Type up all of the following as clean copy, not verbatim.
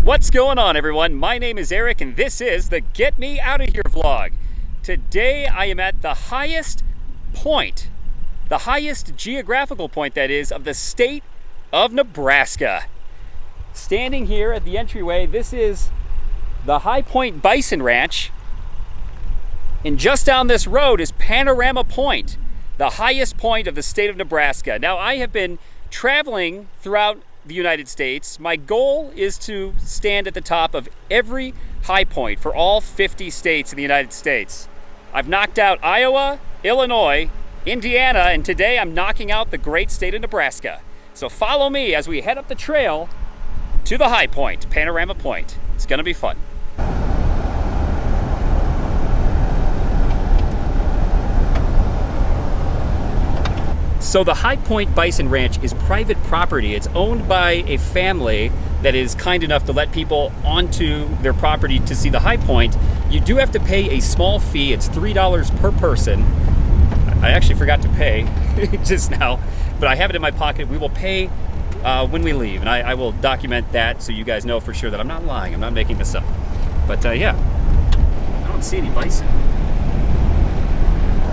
What's going on, everyone? My name is Eric and this is the Get Me Out of Here vlog. Today I am at the highest point, the highest geographical point that is, of the state of Nebraska. Standing here at the entryway, this is the High Point Bison Ranch. And just down this road is Panorama Point, the highest point of the state of Nebraska. Now, I have been traveling throughout the United States. My goal is to stand at the top of every high point for all 50 states in the United States. I've knocked out Iowa, Illinois, Indiana, and today I'm knocking out the great state of Nebraska. So follow me as we head up the trail to the high point, Panorama Point. It's gonna be fun. So the High Point Bison Ranch is private property. It's owned by a family that is kind enough to let people onto their property to see the high point. You do have to pay a small fee. It's $3 per person. I actually forgot to pay just now, but I have it in my pocket. We will pay when we leave, and I will document that so you guys know for sure that I'm not lying. I'm not making this up. But yeah, I don't see any bison.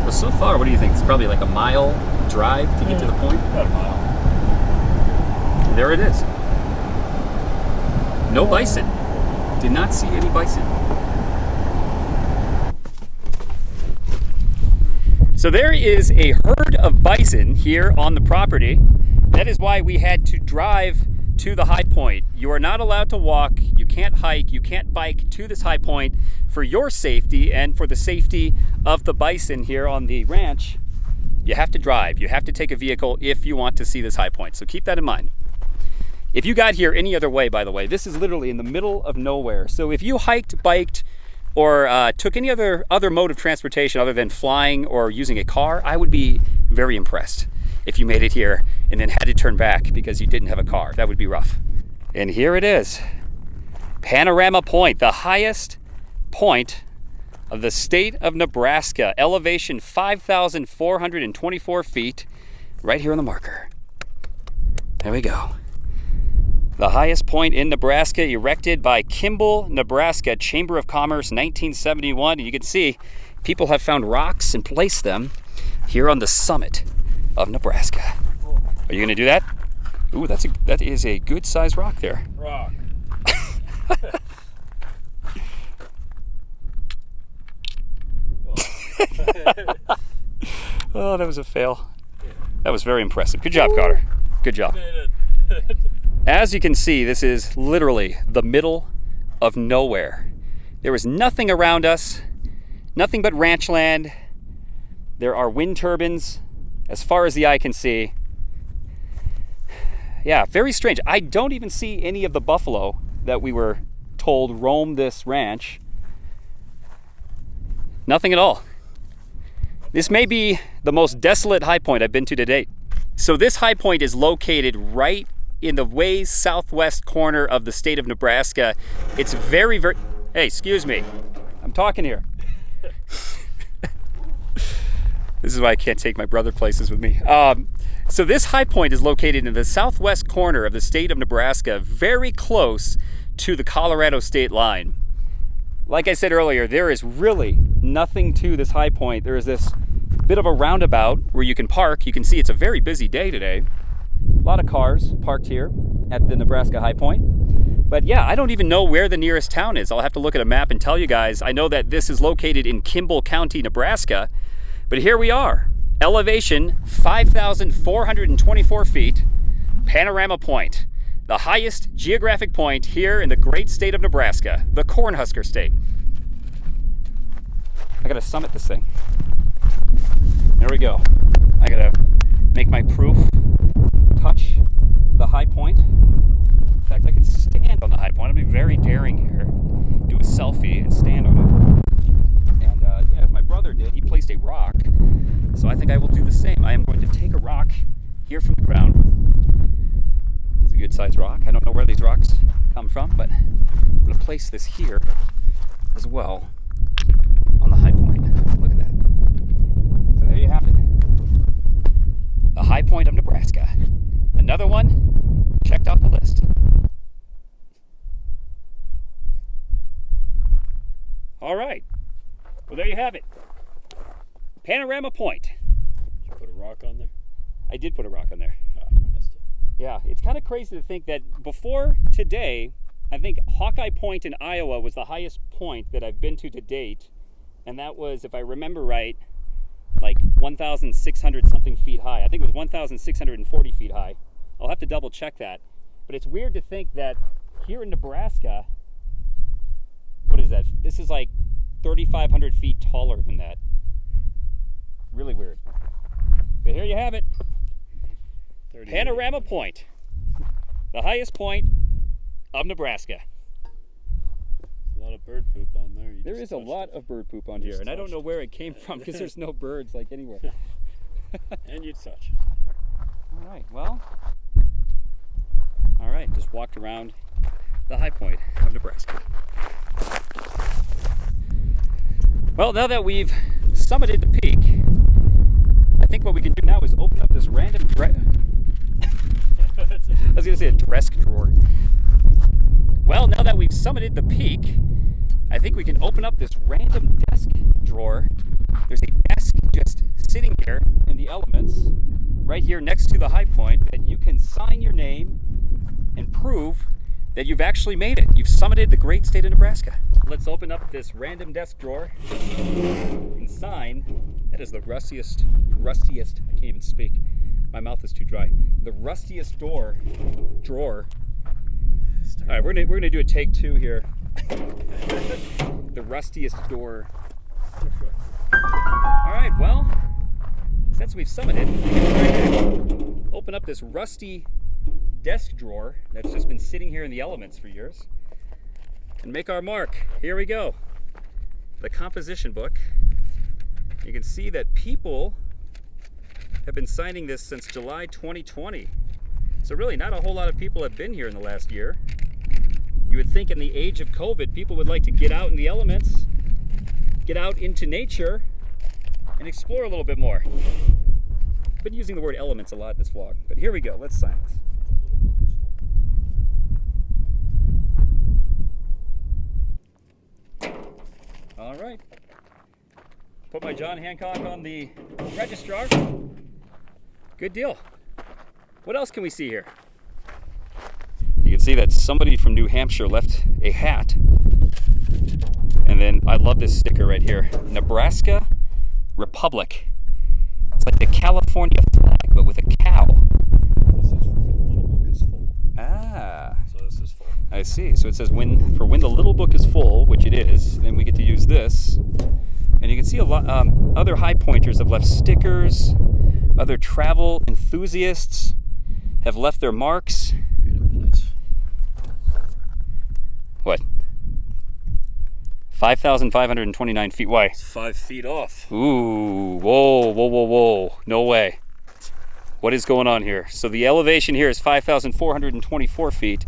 Well, so far, what do you think? It's probably like a mile drive to get to the point? About a mile. There it is. No bison. Did not see any bison. So there is a herd of bison here on the property. That is why we had to drive to the high point. You are not allowed to walk, you can't hike, you can't bike to this high point. For your safety and for the safety of the bison here on the ranch, you have to drive. You have to take a vehicle if you want to see this high point. So keep that in mind. If you got here any other way, by the way, this is literally in the middle of nowhere. So if you hiked, biked, or took any other mode of transportation other than flying or using a car, I would be very impressed if you made it here and then had to turn back because you didn't have a car. That would be rough. And here it is. Panorama Point, the highest point of the state of Nebraska. Elevation 5,424 feet, right here on the marker. There we go. The highest point in Nebraska, erected by Kimball, Nebraska Chamber of Commerce, 1971. And you can see people have found rocks and placed them here on the summit of Nebraska. Are you gonna do that? Ooh, that is a good sized rock there. Rock. Oh, that was a fail. That was very impressive. Good job, Carter. Good job. As you can see, this is literally the middle of nowhere. There is nothing around us, nothing but ranch land. There are wind turbines as far as the eye can see. Yeah, very strange. I don't even see any of the buffalo that we were told roam this ranch. Nothing at all. This may be the most desolate high point I've been to date. So this high point is located right in the way southwest corner of the state of Nebraska. It's very, very, hey, excuse me. I'm talking here. This is why I can't take my brother places with me. So this high point is located in the southwest corner of the state of Nebraska, very close to the Colorado state line. Like I said earlier, there is really nothing to this high point. There is this bit of a roundabout where you can park. You can see it's a very busy day today. A lot of cars parked here at the Nebraska High Point. But yeah, I don't even know where the nearest town is. I'll have to look at a map and tell you guys. I know that this is located in Kimball County, Nebraska. But here we are. Elevation 5,424 feet, Panorama Point. The highest geographic point here in the great state of Nebraska, the Cornhusker State. I gotta summit this thing. There we go. I gotta make my proof touch the high point. In fact, I could stand on the high point. I'd be very daring here. Do a selfie and stand on it. And yeah, my brother did. He placed a rock. So I think I will do the same. I am going to take a rock here from the ground. It's a good sized rock. I don't know where these rocks come from, but I'm going to place this here as well on the high point. Look at that. So there you have it. The high point of Nebraska. Another one checked off the list. All right. Well, there you have it. Panorama Point. Did you put a rock on there? I did put a rock on there. Oh, I missed it. Yeah, it's kind of crazy to think that before today, I think Hawkeye Point in Iowa was the highest point that I've been to date. And that was, if I remember right, like 1,600 something feet high. I think it was 1,640 feet high. I'll have to double check that. But it's weird to think that here in Nebraska, what is that? This is like 3,500 feet taller than that. Really weird. But here you have it. Panorama Point. The highest point of Nebraska. A lot of bird poop on there. There is a lot of bird poop on here, and I don't know where it came from because there's no birds like anywhere. And you touch. All right, well, all right, just walked around the high point of Nebraska. Well, now that we've summited the peak, I think what we can do now is open up this random I was going to say a desk drawer. Well, now that we've summited the peak, I think we can open up this random desk drawer. There's a desk just sitting here in the elements, right here next to the high point, that you can sign your name and prove that you've actually made it. You've summited the great state of Nebraska. Let's open up this random desk drawer and sign. That is the rustiest, I can't even speak. My mouth is too dry. The rustiest drawer. All right, we're gonna do a take two here. The rustiest door. All right, well, since we've summited, we can open up this rusty desk drawer that's just been sitting here in the elements for years and make our mark. Here we go. The composition book. You can see that people have been signing this since July 2020. So really not a whole lot of people have been here in the last year. You would think in the age of COVID, people would like to get out in the elements, get out into nature, and explore a little bit more. I've been using the word elements a lot in this vlog, but here we go, let's sign this. All right. Put my John Hancock on the registrar. Good deal. What else can we see here? You can see that somebody from New Hampshire left a hat. And then I love this sticker right here. Nebraska Republic. It's like the California flag, but with a cow. This is for when the little book is full. Ah. So this is full. I see. So it says when the little book is full, which it is, then we get to use this. And you can see a lot. Other high pointers have left stickers. Other travel enthusiasts have left their marks. Wait a minute. What? 5,529 feet. Why? It's 5 feet off. Ooh, whoa. No way. What is going on here? So the elevation here is 5,424 feet,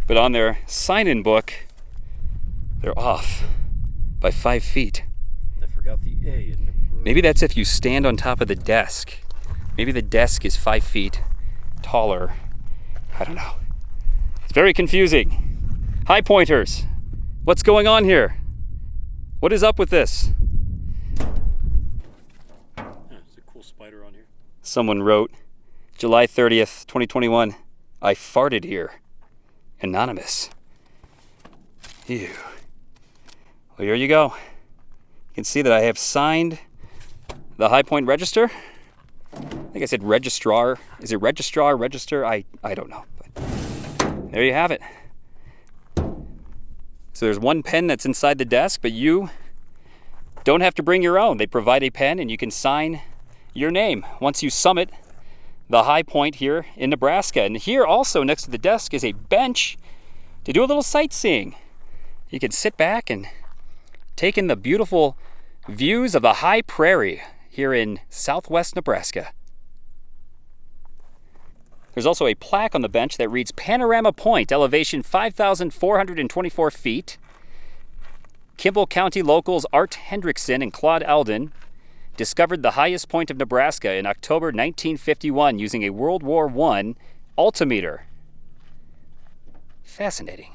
but on their sign-in book, they're off by 5 feet. I forgot the A in the Maybe that's if you stand on top of the desk. Maybe the desk is 5 feet taller. I don't know. It's very confusing. High pointers, what's going on here? What is up with this? Yeah, there's a cool spider on here. Someone wrote, July 30th, 2021, I farted here. Anonymous. Ew. Well, here you go. You can see that I have signed the High Point Register. I think I said registrar. Is it registrar, register? I don't know. But there you have it. So there's one pen that's inside the desk, but you don't have to bring your own. They provide a pen and you can sign your name once you summit the high point here in Nebraska. And here also next to the desk is a bench to do a little sightseeing. You can sit back and take in the beautiful views of the high prairie here in southwest Nebraska. There's also a plaque on the bench that reads Panorama Point, elevation 5,424 feet. Kimball County locals Art Hendrickson and Claude Alden discovered the highest point of Nebraska in October 1951 using a World War I altimeter. Fascinating.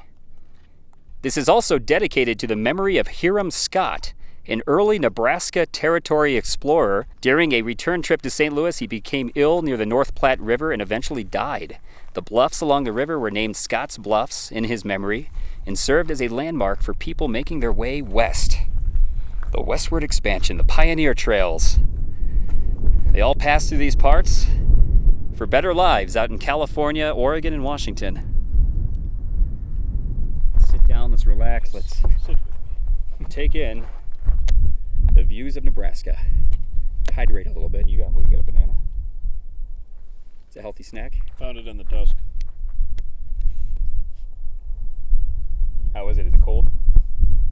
This is also dedicated to the memory of Hiram Scott, an early Nebraska territory explorer. During a return trip to St. Louis, he became ill near the North Platte River and eventually died. The bluffs along the river were named Scott's Bluffs in his memory and served as a landmark for people making their way west. The westward expansion, the pioneer trails. They all pass through these parts for better lives out in California, Oregon, and Washington. Sit down, let's relax, let's take in the views of Nebraska. Hydrate a little bit. You got a banana? It's a healthy snack. Found it in the dusk. How is it? Is it cold?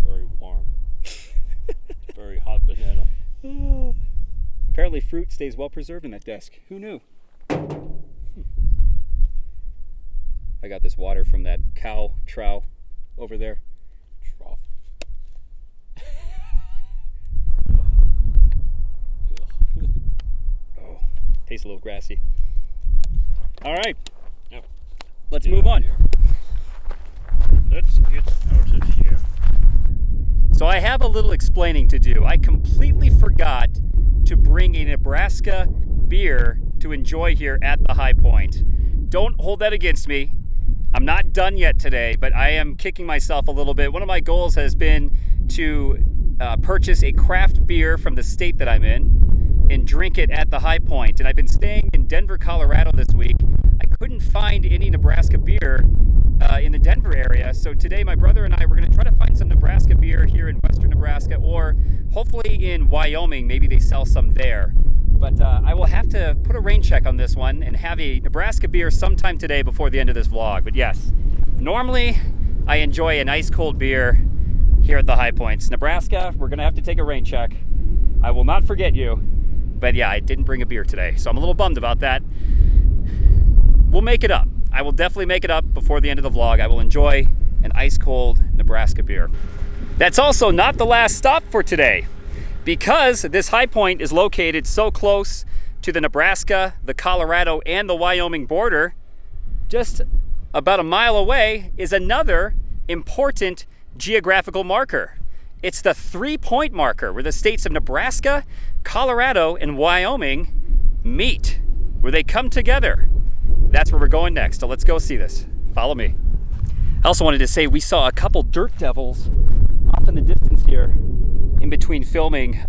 Very warm. Very hot banana. Apparently fruit stays well preserved in that desk. Who knew? I got this water from that cow trough over there. Trough. Oh, tastes a little grassy. All right. Yep. Let's move on. Let's get out of here. So I have a little explaining to do. I completely forgot to bring a Nebraska beer to enjoy here at the High Point. Don't hold that against me. I'm not done yet today, but I am kicking myself a little bit. One of my goals has been to purchase a craft beer from the state that I'm in and drink it at the High Point. And I've been staying in Denver, Colorado this week. I couldn't find any Nebraska beer in the Denver area. So today my brother and I were going to try to find some Nebraska beer here in western Nebraska, or hopefully in Wyoming. Maybe they sell some there. But I will have to put a rain check on this one and have a Nebraska beer sometime today before the end of this vlog. But yes, normally I enjoy an ice cold beer here at the High Points. Nebraska, we're going to have to take a rain check. I will not forget you. But yeah, I didn't bring a beer today, so I'm a little bummed about that. We'll make it up. I will definitely make it up before the end of the vlog. I will enjoy an ice cold Nebraska beer. That's also not the last stop for today, because this High Point is located so close to the Nebraska, the Colorado, and the Wyoming border. Just about a mile away is another important geographical marker. It's the 3-point marker where the states of Nebraska, Colorado, and Wyoming meet, where they come together. That's where we're going next, so let's go see this. Follow me. I also wanted to say we saw a couple dirt devils off in the distance here in between filming.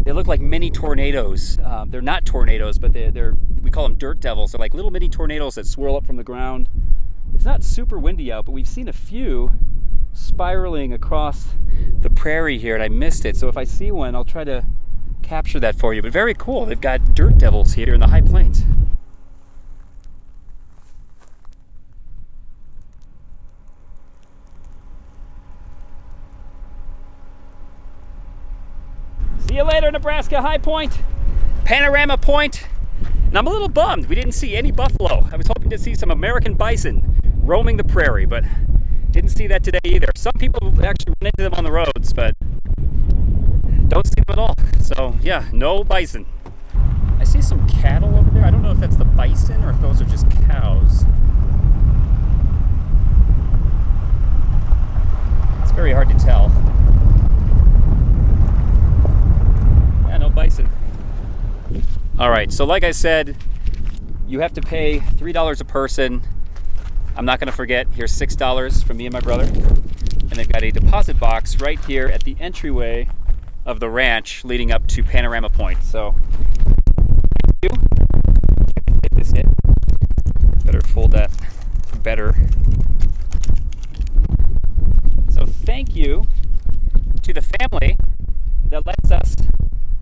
They look like mini tornadoes. They're not tornadoes, but we call them dirt devils. They're like little mini tornadoes that swirl up from the ground. It's not super windy out, but we've seen a few spiraling across the prairie here, and I missed it. So if I see one, I'll try to capture that for you. But very cool. They've got dirt devils here in the High Plains. See you later, Nebraska High Point, Panorama Point. And I'm a little bummed we didn't see any buffalo. I was hoping to see some American bison roaming the prairie, but didn't see that today either. Some people actually run into them on the roads, but don't see them at all. So yeah, no bison. I see some cattle over there. I don't know if that's the bison or if those are just cows. It's very hard to tell. Yeah, no bison. All right, so like I said, you have to pay $3 a person. I'm not gonna forget, here's $6 from me and my brother. And they've got a deposit box right here at the entryway of the ranch leading up to Panorama Point. So, thank you. I can fit this in. Better fold that better. So thank you to the family that lets us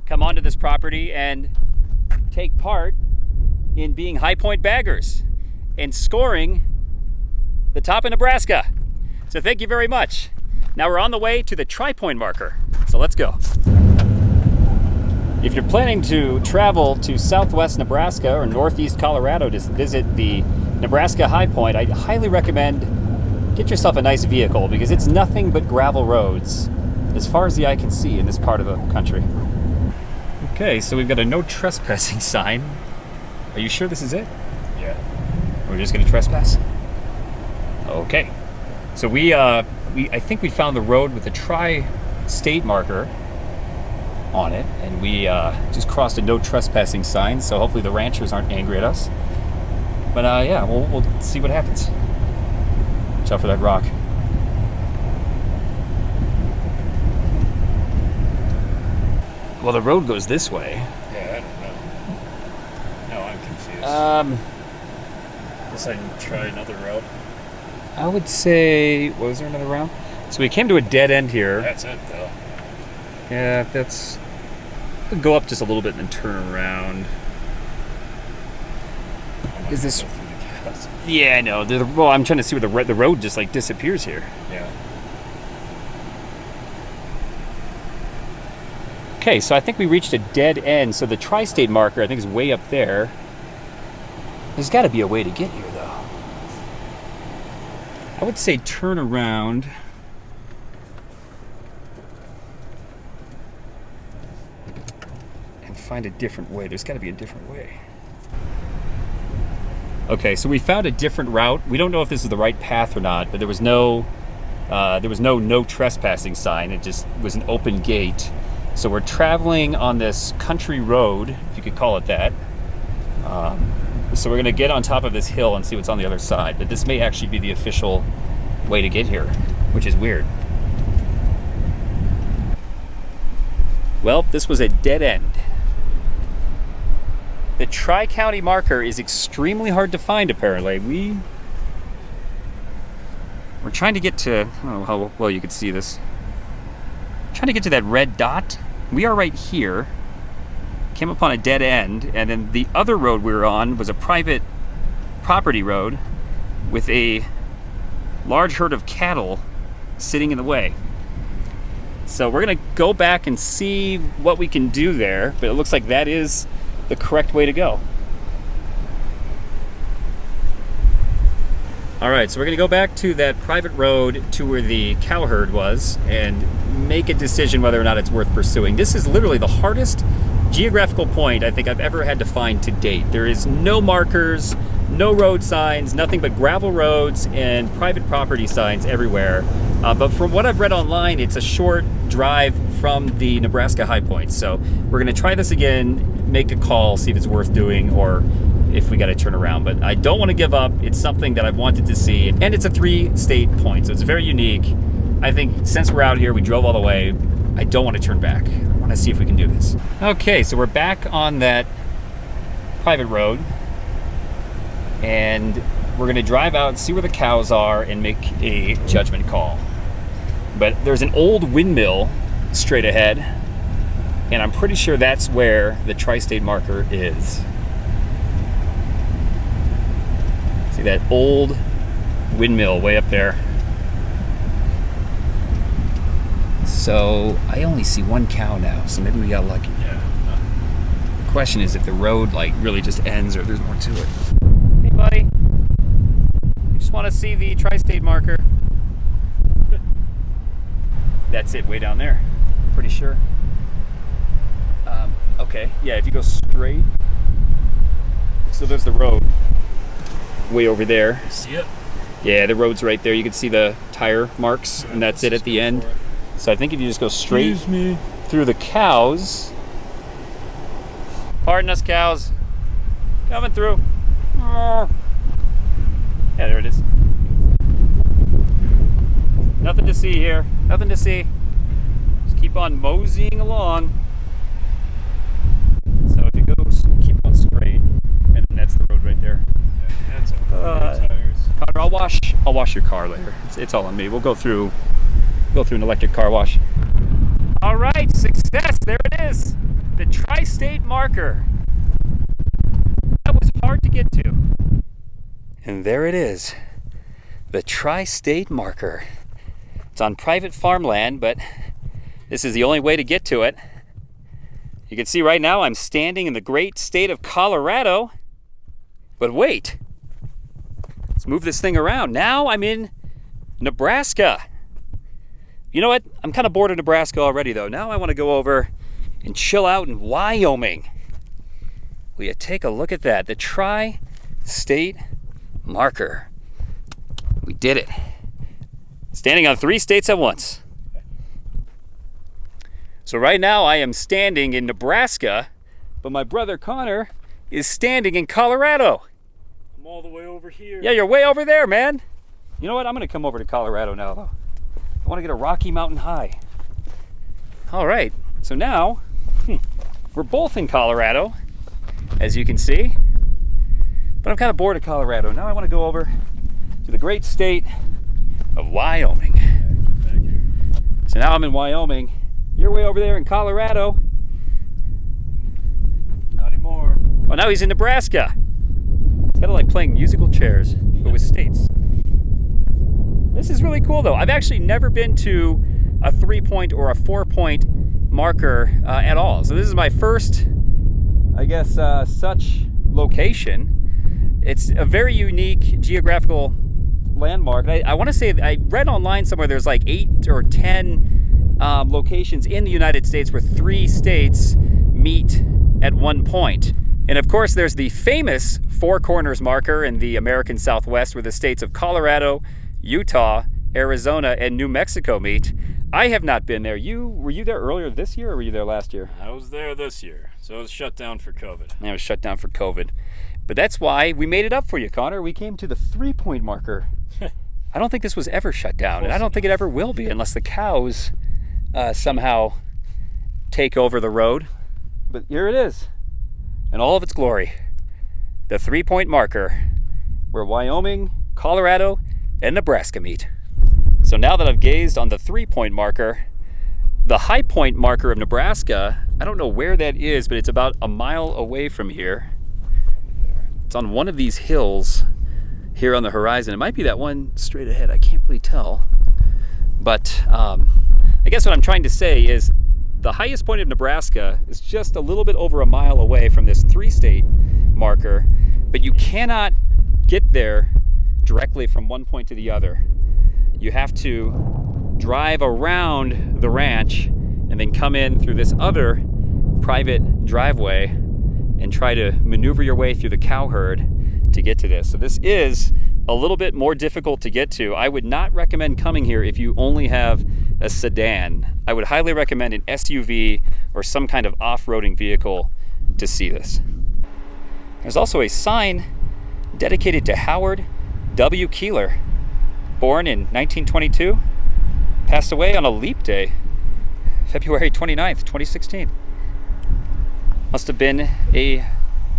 come onto this property and take part in being High Point baggers and scoring the top of Nebraska. So thank you very much. Now we're on the way to the tri-point marker. So let's go. If you're planning to travel to southwest Nebraska or northeast Colorado to visit the Nebraska High Point, I highly recommend get yourself a nice vehicle because it's nothing but gravel roads as far as the eye can see in this part of the country. Okay, so we've got a no trespassing sign. Are you sure this is it? Yeah. We're just gonna trespass? Okay. So I think we found the road with the tri-state marker on it, and we just crossed a no trespassing sign, so hopefully the ranchers aren't angry at us. But yeah, we'll see what happens. Watch out for that rock. Well, the road goes this way. Yeah, I don't know. No, I'm confused. Guess I can try another route. I would say, was there another route? So we came to a dead end here. That's it, though. Yeah, we'll go up just a little bit and then turn around. Is this? Go through the cows. Yeah, I know. Well, I'm trying to see where the road just like disappears here. Yeah. Okay, so I think we reached a dead end. So the tri-state marker, I think, is way up there. There's got to be a way to get here, though. I would say turn around. And find a different way. There's got to be a different way. Okay, so we found a different route. We don't know if this is the right path or not, but there was no trespassing sign. It just was an open gate. So we're traveling on this country road, if you could call it that. So we're gonna get on top of this hill and see what's on the other side. But this may actually be the official way to get here, which is weird. Well, this was a dead end. The Tri-County marker is extremely hard to find, apparently. We're trying to get to, I don't know how well you could see this. Trying to get to that red dot. We are right here. Came upon a dead end, and then the other road we were on was a private property road with a large herd of cattle sitting in the way. So we're gonna go back and see what we can do there, but it looks like that is the correct way to go. All right, so we're gonna go back to that private road to where the cow herd was and make a decision whether or not it's worth pursuing. This is literally the hardest geographical point I think I've ever had to find to date. There is no markers, no road signs, nothing but gravel roads and private property signs everywhere. But from what I've read online, it's a short drive from the Nebraska High Point. So we're gonna try this again, make a call, see if it's worth doing or if we got to turn around. But I don't want to give up. It's something that I've wanted to see, and it's a 3-state point, so it's very unique. I think since we're out here, we drove all the way. I don't want to turn back. I want to see if we can do this. Okay, so we're back on that private road, and we're going to drive out, see where the cows are, and make a judgment call. But there's an old windmill straight ahead, and I'm pretty sure that's where the tri-state marker is. See that old windmill way up there. So I only see one cow now, so maybe we got lucky. Yeah. The question is if the road like really just ends or if there's more to it. Hey buddy, you just want to see the tri-state marker. That's it, way down there. Pretty sure. Okay, yeah, if you go straight. So there's the road. Way over there. See it? Yeah, the road's right there. You can see the tire marks, and that's it at the end. So I think if you just go straight through the cows. Pardon us, cows. Coming through. Yeah, there it is. Nothing to see here. Nothing to see. Just keep on moseying along. So if you go, keep on straight, and then that's the road right there. Connor, I'll wash your car later. It's all on me. We'll go through an electric car wash. All right, success. There it is. The tri-state marker. That was hard to get to. And there it is. The tri-state marker. It's on private farmland, but this is the only way to get to it. You can see right now I'm standing in the great state of Colorado. But wait. Let's move this thing around. Now I'm in Nebraska. You know what? I'm kind of bored of Nebraska already, though. Now I want to go over and chill out in Wyoming. Will you take a look at that? The tri-state marker. We did it. Standing on 3 states at once. So right now I am standing in Nebraska, but my brother Connor is standing in Colorado. I'm all the way over here. Yeah, you're way over there, man. You know what? I'm gonna come over to Colorado now, though. I wanna get a Rocky Mountain high. All right, so now we're both in Colorado, as you can see. But I'm kind of bored of Colorado. Now I wanna go over to the great state of Wyoming. Back here. So now I'm in Wyoming. You're way over there in Colorado. Not anymore. Oh, now he's in Nebraska. It's kind of like playing musical chairs, but with states. This is really cool, though. I've actually never been to a 3-point or a 4-point marker at all. So this is my first, I guess, such location. It's a very unique geographical landmark. I want to say, I read online somewhere there's like 8 or 10 locations in the United States where 3 states meet at one point. And of course, there's the famous Four Corners marker in the American Southwest where the states of Colorado, Utah, Arizona, and New Mexico meet. I have not been there. Were you there earlier this year or were you there last year? I was there this year, so it was shut down for COVID. Yeah, it was shut down for COVID. But that's why we made it up for you, Connor. We came to the 3-point marker. I don't think this was ever shut down, and I don't think it ever will be unless the cows somehow take over the road. But here it is, in all of its glory. The 3-point marker, where Wyoming, Colorado, and Nebraska meet. So now that I've gazed on the 3-point marker, the High Point marker of Nebraska, I don't know where that is, but it's about a mile away from here. It's on one of these hills here on the horizon. It might be that one straight ahead. I can't really tell. But I guess what I'm trying to say is the highest point of Nebraska is just a little bit over a mile away from this 3-state marker, but you cannot get there directly from one point to the other. You have to drive around the ranch and then come in through this other private driveway and try to maneuver your way through the cow herd to get to this. So this is a little bit more difficult to get to. I would not recommend coming here if you only have a sedan. I would highly recommend an SUV or some kind of off-roading vehicle to see this. There's also a sign dedicated to Howard W. Keeler, born in 1922, passed away on a leap day, February 29th, 2016. Must have been a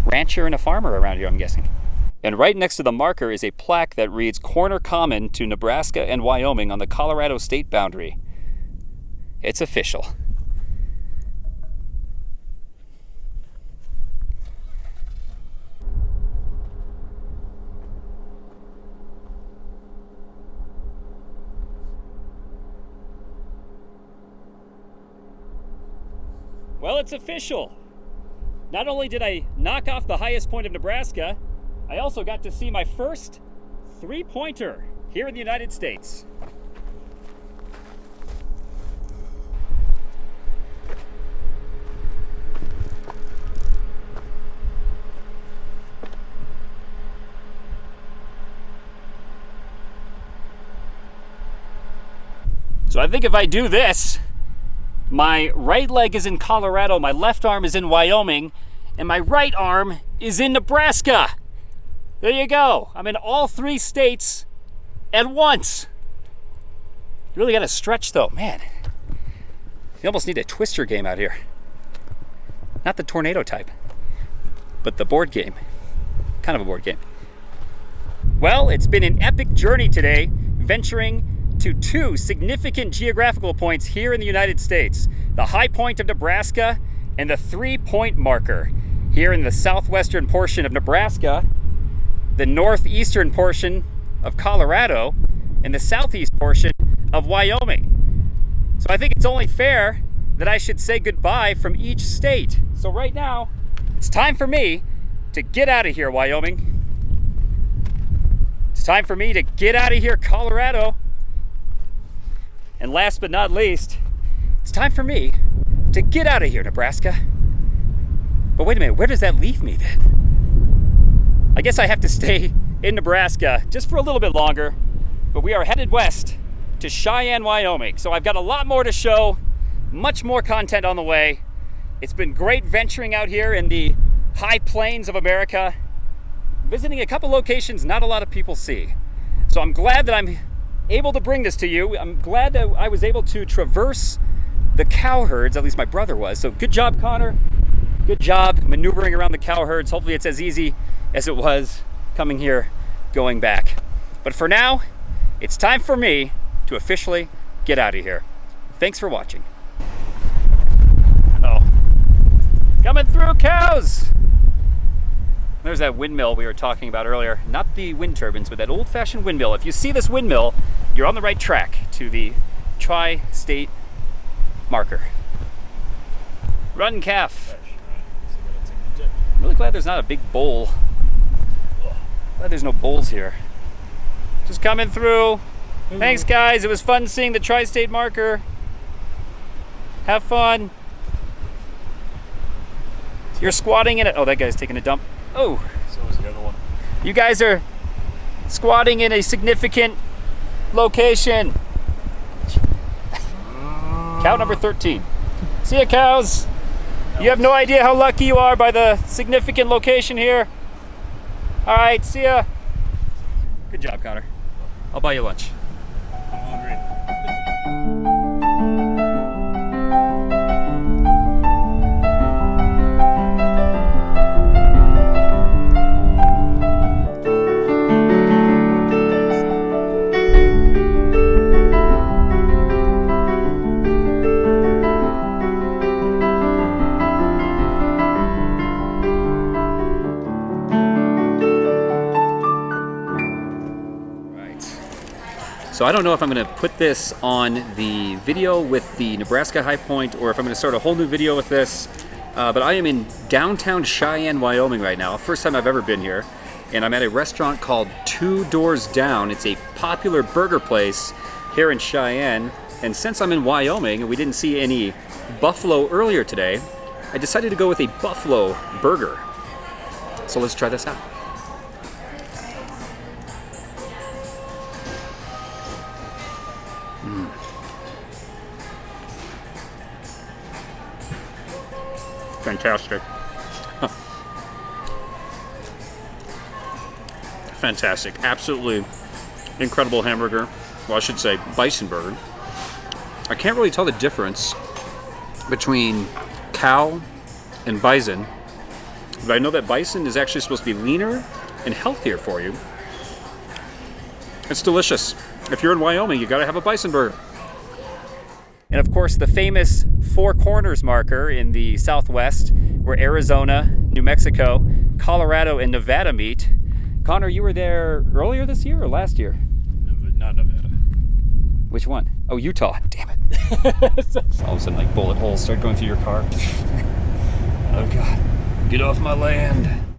rancher and a farmer around here, I'm guessing. And right next to the marker is a plaque that reads Corner Common to Nebraska and Wyoming on the Colorado state boundary. It's official. Well, it's official. Not only did I knock off the highest point of Nebraska, I also got to see my first 3-pointer here in the United States. So I think if I do this, my right leg is in Colorado, my left arm is in Wyoming, and my right arm is in Nebraska. There you go. I'm in all 3 states at once. You really got to stretch though, man. You almost need a twister game out here. Not the tornado type, but the board game. Kind of a board game. Well, it's been an epic journey today, venturing to 2 significant geographical points here in the United States. The High Point of Nebraska and the 3-point marker here in the southwestern portion of Nebraska, the northeastern portion of Colorado, and the southeast portion of Wyoming. So I think it's only fair that I should say goodbye from each state. So right now, it's time for me to get out of here, Wyoming. It's time for me to get out of here, Colorado. And last but not least, it's time for me to get out of here, Nebraska. But wait a minute, where does that leave me then? I guess I have to stay in Nebraska just for a little bit longer, but we are headed west to Cheyenne, Wyoming. So I've got a lot more to show, much more content on the way. It's been great venturing out here in the high plains of America, visiting a couple locations not a lot of people see. So I'm glad that I'm able to bring this to you. I'm glad that I was able to traverse the cow herds, at least my brother was. So good job, Connor. Good job maneuvering around the cow herds. Hopefully it's as easy as it was coming here, going back. But for now, it's time for me to officially get out of here. Thanks for watching. Oh, coming through, cows! There's that windmill we were talking about earlier. Not the wind turbines, but that old-fashioned windmill. If you see this windmill, you're on the right track to the tri-state marker. Run, calf. I'm really glad there's not a big bowl. Glad there's no bowls here. Just coming through. Thanks, guys. It was fun seeing the tri-state marker. Have fun. You're squatting in it. Oh, that guy's taking a dump. Oh. So was the other one. You guys are squatting in a significant location. Cow number 13. See ya, cows. You have no idea how lucky you are by the significant location here. All right, see ya. Good job, Connor. I'll buy you lunch. I'm hungry. So I don't know if I'm going to put this on the video with the Nebraska High Point or if I'm going to start a whole new video with this. But I am in downtown Cheyenne, Wyoming right now. First time I've ever been here. And I'm at a restaurant called 2 Doors Down. It's a popular burger place here in Cheyenne. And since I'm in Wyoming and we didn't see any buffalo earlier today, I decided to go with a buffalo burger. So let's try this out. Fantastic. Fantastic. Absolutely incredible hamburger. Well, I should say bison burger. I can't really tell the difference between cow and bison, but I know that bison is actually supposed to be leaner and healthier for you. It's delicious. If you're in Wyoming, you gotta have a bison burger. And of course, the famous Four Corners marker in the Southwest, where Arizona, New Mexico, Colorado, and Nevada meet. Connor, you were there earlier this year or last year? Not Nevada. Which one? Oh, Utah. Damn it. All of a sudden, like bullet holes start going through your car. Oh, God. Get off my land.